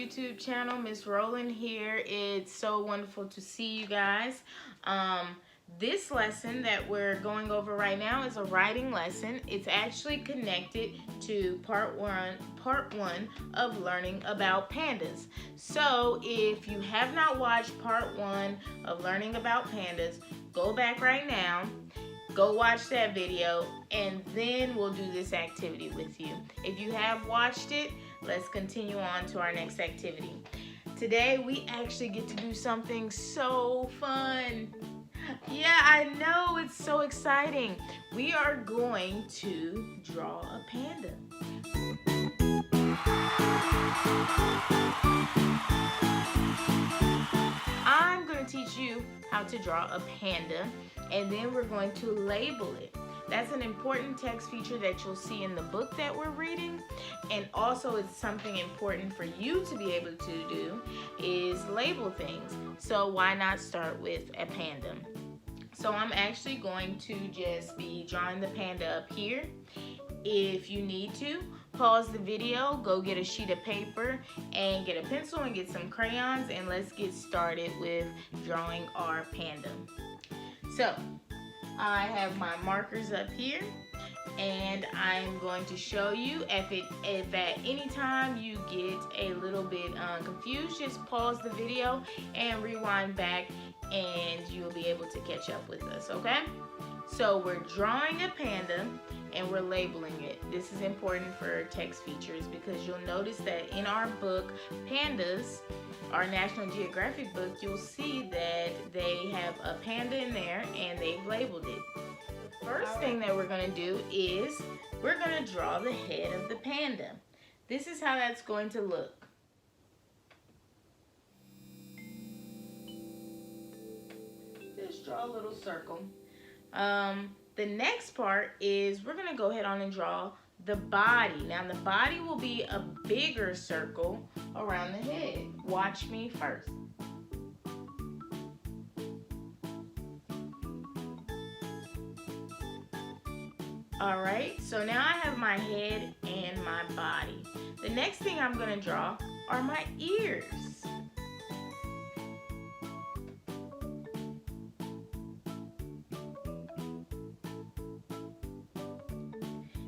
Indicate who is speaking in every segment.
Speaker 1: YouTube channel. Ms.Roland here. It's so wonderful to see you guys. This lesson that we're going over right now is a writing lesson. It's actually connected to part one of learning about pandas. So if you have not watched part one of learning about pandas, go back right now, go watch that video, and then we'll do this activity with you. If you have watched it, let's continue on to our next activity. Today we actually get to do something so fun. Yeah, I know, it's so exciting. We are going to draw a panda. I'm going to teach you how to draw a panda, and then we're going to label it. That's an important text feature that you'll see in the book that we're reading, and also it's something important for you to be able to do is label things. So why not start with a panda? So I'm actually going to just be drawing the panda up here. If you need to, pause the video, go get a sheet of paper and get a pencil and get some crayons, and let's get started with drawing our panda. So I have my markers up here, and I'm going to show you if at any time you get a little bit confused, just pause the video and rewind back and you'll be able to catch up with us, okay? So we're drawing a panda and we're labeling it. This is important for text features because you'll notice that in our book, Pandas, our National Geographic book, you'll see that they have a panda in there and they've labeled it. The first thing that we're going to do is we're going to draw the head of the panda. This is how that's going to look. Just draw a little circle. The next part is we're going to go ahead on and draw the body. Now the body will be a bigger circle around the head. Watch me first. Alright, so now I have my head and my body. The next thing I'm going to draw are my ears.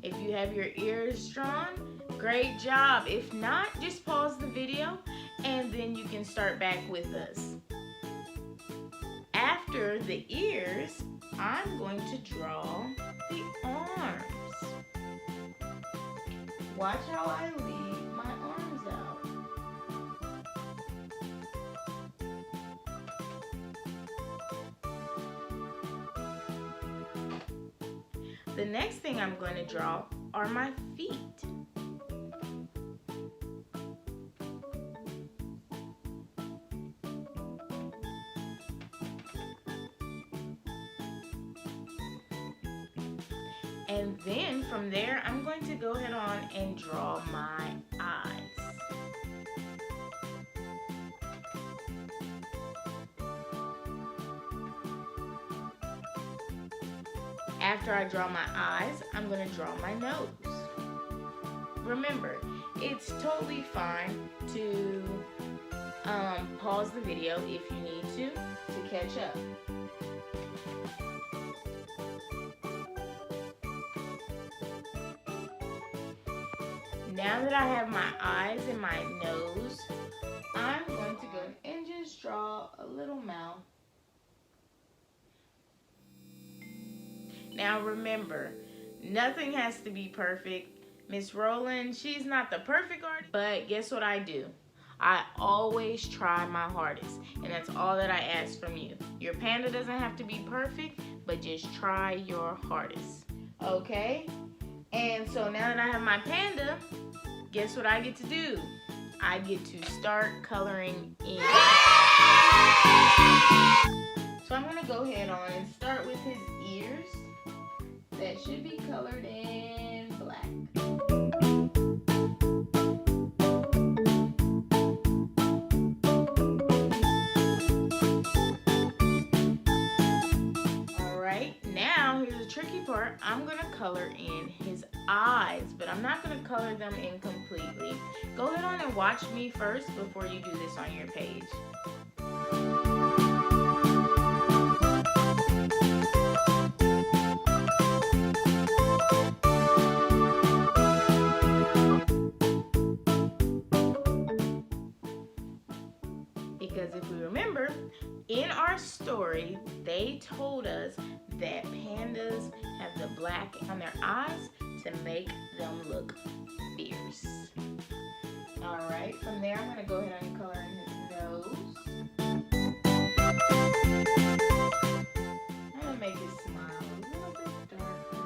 Speaker 1: If you have your ears drawn, great job. If not, just pause the video and then you can start back with us. After the ears, I'm going to draw the arms. Watch how I leave my arms out. The next thing I'm going to draw are my feet. And then from there, I'm going to go ahead on and draw my eyes. After I draw my eyes, I'm going to draw my nose. Remember, it's totally fine to pause the video if you need to catch up. Now that I have my eyes and my nose, I'm going to go and just draw a little mouth. Now remember, nothing has to be perfect. Ms.Roland, she's not the perfect artist, but guess what I do? I always try my hardest, and that's all that I ask from you. Your panda doesn't have to be perfect, but just try your hardest, okay? And so now that I have my panda, guess what I get to do? I get to start coloring in. So I'm going to go ahead on and start with his ears. That should be colored in black. Alright, now here's tricky part. I'm going to color in his eyes, but I'm not going to color them in completely. Go ahead on and watch me first before you do this on your page. Because if we remember, in our story, they told us that pandas have the black on their eyes to make them look fierce. Alright, from there I'm going to go ahead and color in his nose. I'm going to make his smile a little bit darker.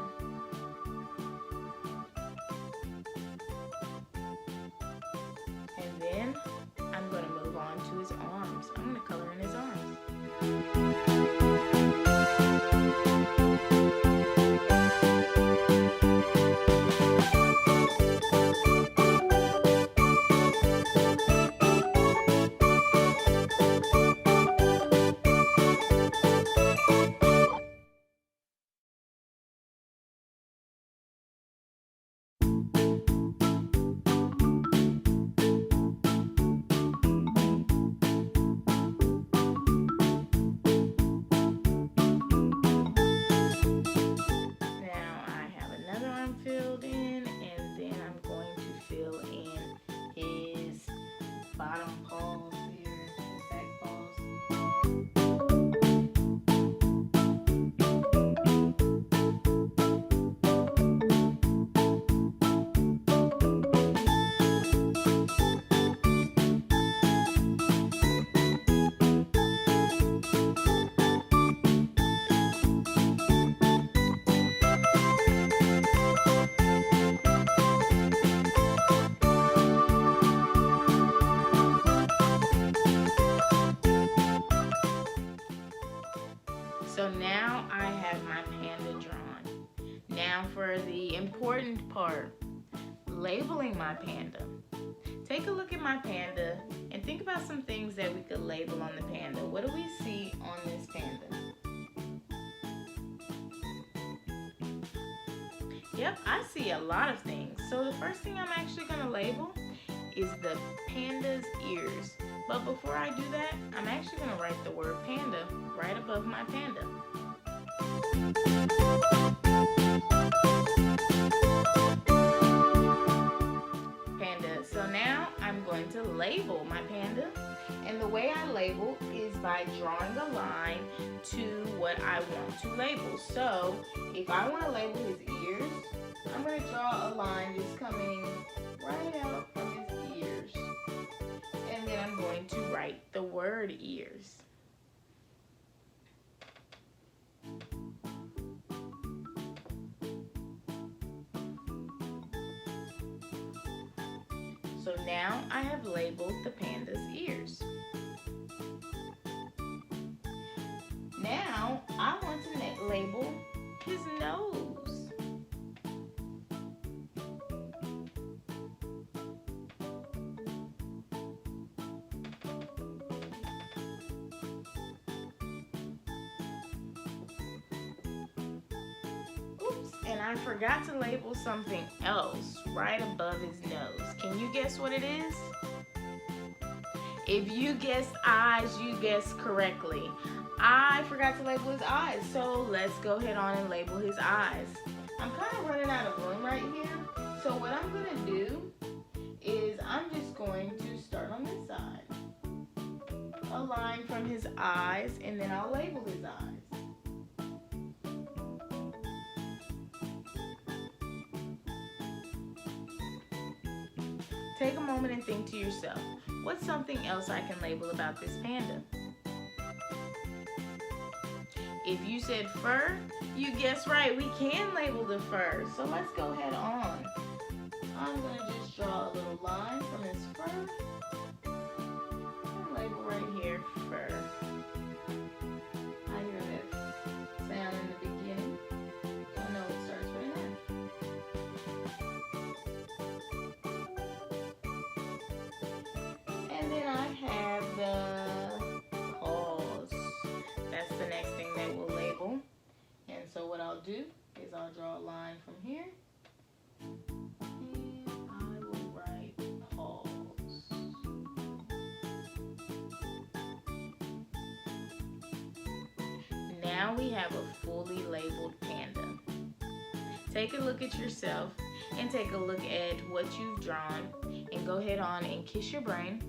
Speaker 1: And then I'm going to move on to his arms. I'm going to color in his arms. Filled in, and then I'm going to fill in his bottom paws here, his back paws. So now I have my panda drawn. Now for the important part, labeling my panda. Take a look at my panda and think about some things that we could label on the panda. What do we see on this panda? Yep, I see a lot of things. So the first thing I'm actually going to label is the panda's ears. But before I do that, I'm actually going to write the word panda right above my panda. Panda. So now I'm going to label my panda. And the way I label is by drawing a line to what I want to label. So if I want to label his ears, I'm going to draw a line just coming right out from his ears. And then I'm going to write the word ears. So now I have labeled the panda's ears. Now I want to label his nose. And I forgot to label something else right above his nose. Can you guess what it is? If you guessed eyes, you guessed correctly. I forgot to label his eyes, so let's go ahead on and label his eyes. I'm kind of running out of room right here, so what I'm going to do is I'm just going to start on this side. A line from his eyes, and then I'll label his eyes. Take a moment and think to yourself, what's something else I can label about this panda? If you said fur, you guessed right, we can label the fur. So let's go ahead on. I'm going to just draw a little line from his fur. And label right here, fur. I hear that sound in the beginning. So I know it starts right there. And then I have the paws. That's the next thing that we'll label. And so what I'll do is I'll draw a line from here. And I will write pause. Now we have a fully labeled panda. Take a look at yourself and take a look at what you've drawn, and go ahead on and kiss your brain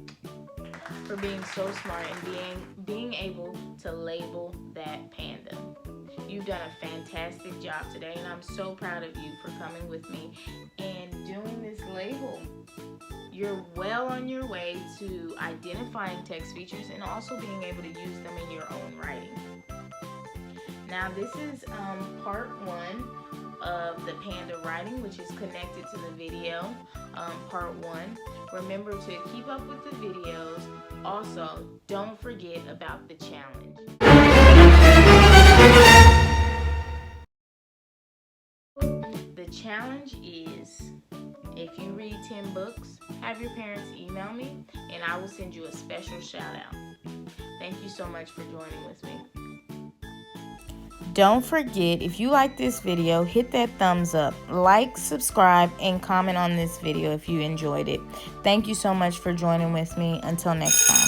Speaker 1: for being so smart and being able to label that panda. You've done a fantastic job today, and I'm so proud of you for coming with me and doing this label. You're well on your way to identifying text features and also being able to use them in your own writing. Now this is part 1 of the panda writing, which is connected to the video, part 1. Remember to keep up with the videos. Also, don't forget about the challenge. The challenge is, if you read 10 books, have your parents email me and I will send you a special shout out. Thank you so much for joining with me. Don't forget, if you like this video, hit that thumbs up, like, subscribe, and comment on this video if you enjoyed it. Thank you so much for joining with me. Until next time.